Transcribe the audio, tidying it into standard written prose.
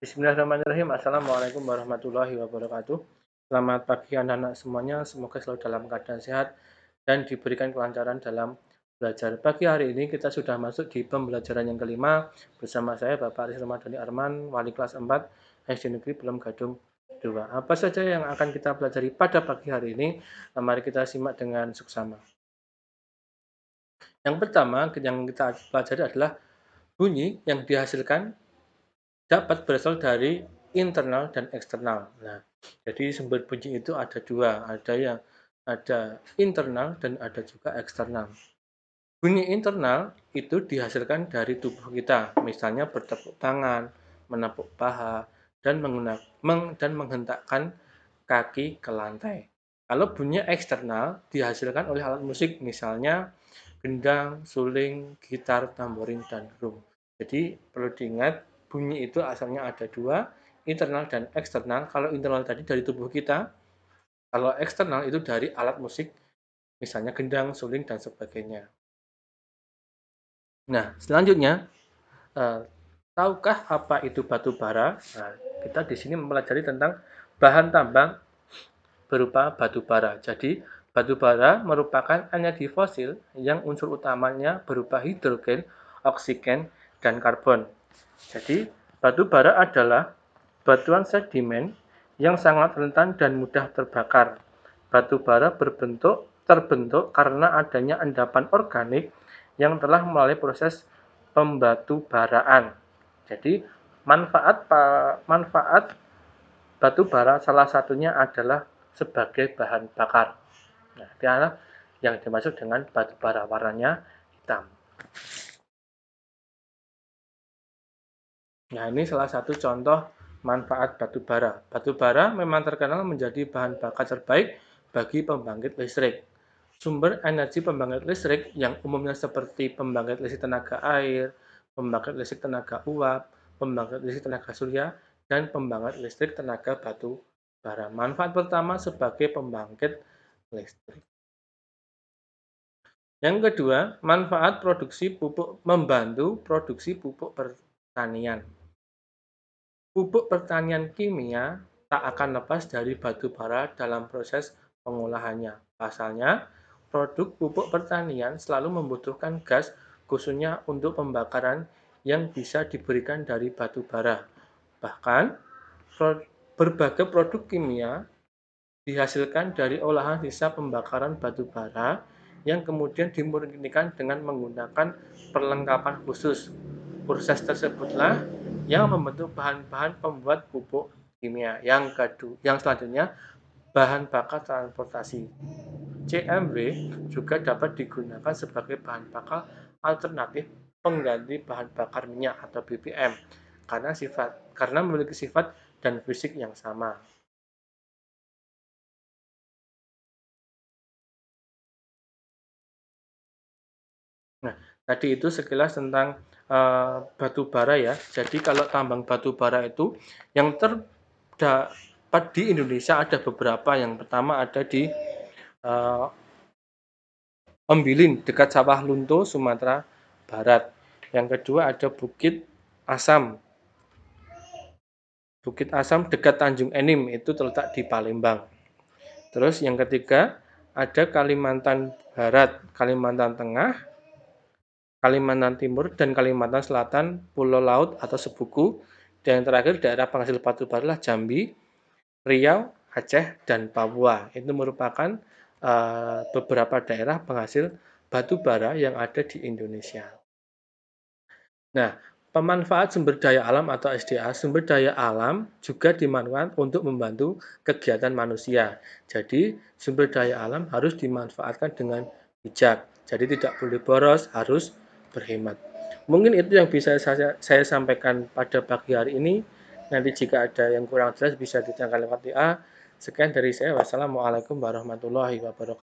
Bismillahirrahmanirrahim. Assalamualaikum warahmatullahi wabarakatuh. Selamat pagi anak-anak semuanya. Semoga selalu dalam keadaan sehat dan diberikan kelancaran dalam belajar. Pagi hari ini kita sudah masuk di pembelajaran yang kelima bersama saya Bapak Aris Ramadhani Arman, Wali kelas 4 SD Negeri Belum Gadung 2. Apa saja yang akan kita pelajari pada pagi hari ini? Mari kita simak dengan seksama. Yang pertama yang kita pelajari adalah bunyi yang dihasilkan dapat berasal dari internal dan eksternal. Nah, jadi sumber bunyi itu ada dua, ada internal dan ada juga eksternal. Bunyi internal itu dihasilkan dari tubuh kita, misalnya bertepuk tangan, menepuk paha, dan menghentakkan kaki ke lantai. Kalau bunyi eksternal dihasilkan oleh alat musik, misalnya gendang, suling, gitar, tamborin, dan drum. Jadi perlu diingat bunyi itu asalnya ada dua, internal dan eksternal. Kalau internal tadi dari tubuh kita, kalau eksternal itu dari alat musik, misalnya gendang, suling, dan sebagainya. Nah, selanjutnya, eh, tahukah apa itu batu bara? Nah, kita di sini mempelajari tentang bahan tambang berupa batu bara. Jadi, batu bara merupakan energi fosil yang unsur utamanya berupa hidrogen, oksigen, dan karbon. Jadi, batu bara adalah batuan sedimen yang sangat rentan dan mudah terbakar. Batu bara terbentuk karena adanya endapan organik yang telah melalui proses pembatu baraan. Jadi, manfaat batu bara salah satunya adalah sebagai bahan bakar. Nah, inilah yang dimaksud dengan batu bara, warnanya hitam. Nah, ini salah satu contoh manfaat batu bara. Batu bara memang terkenal menjadi bahan bakar terbaik bagi pembangkit listrik. Sumber energi pembangkit listrik yang umumnya seperti pembangkit listrik tenaga air, pembangkit listrik tenaga uap, pembangkit listrik tenaga surya, dan pembangkit listrik tenaga batu bara. Manfaat pertama sebagai pembangkit listrik. Yang kedua, manfaat produksi pupuk membantu produksi pupuk pertanian. Pupuk pertanian kimia tak akan lepas dari batu bara dalam proses pengolahannya. Pasalnya, produk pupuk pertanian selalu membutuhkan gas khususnya untuk pembakaran yang bisa diberikan dari batu bara. Bahkan, berbagai produk kimia dihasilkan dari olahan sisa pembakaran batu bara yang kemudian dimurnikan dengan menggunakan perlengkapan khusus. Proses tersebutlah yang membentuk bahan-bahan pembuat pupuk kimia. Yang selanjutnya, bahan bakar transportasi. CMW juga dapat digunakan sebagai bahan bakar alternatif pengganti bahan bakar minyak atau BBM karena memiliki sifat dan fisik yang sama. Nah, tadi itu sekilas tentang batu bara ya. Jadi kalau tambang batu bara itu yang terdapat di Indonesia ada beberapa. Yang pertama ada di uh, Ombilin dekat Sawah Lunto, Sumatera Barat. Yang kedua ada Asam. Bukit Asam dekat Tanjung Enim itu terletak di Palembang. Terus yang ketiga ada Kalimantan Barat, Kalimantan Tengah, Kalimantan Timur, dan Kalimantan Selatan, Pulau Laut atau Sebuku. Dan yang terakhir daerah penghasil batu bara adalah Jambi, Riau, Aceh, dan Papua. Itu merupakan beberapa daerah penghasil batu bara yang ada di Indonesia. Nah, pemanfaat sumber daya alam atau SDA, sumber daya alam juga dimanfaatkan untuk membantu kegiatan manusia. Jadi, sumber daya alam harus dimanfaatkan dengan bijak. Jadi, tidak boleh boros, harus berhemat. Mungkin itu yang bisa saya sampaikan pada pagi hari ini. Nanti jika ada yang kurang jelas bisa ditanyakan lewat WA. Sekian dari saya. Wassalamualaikum warahmatullahi wabarakatuh.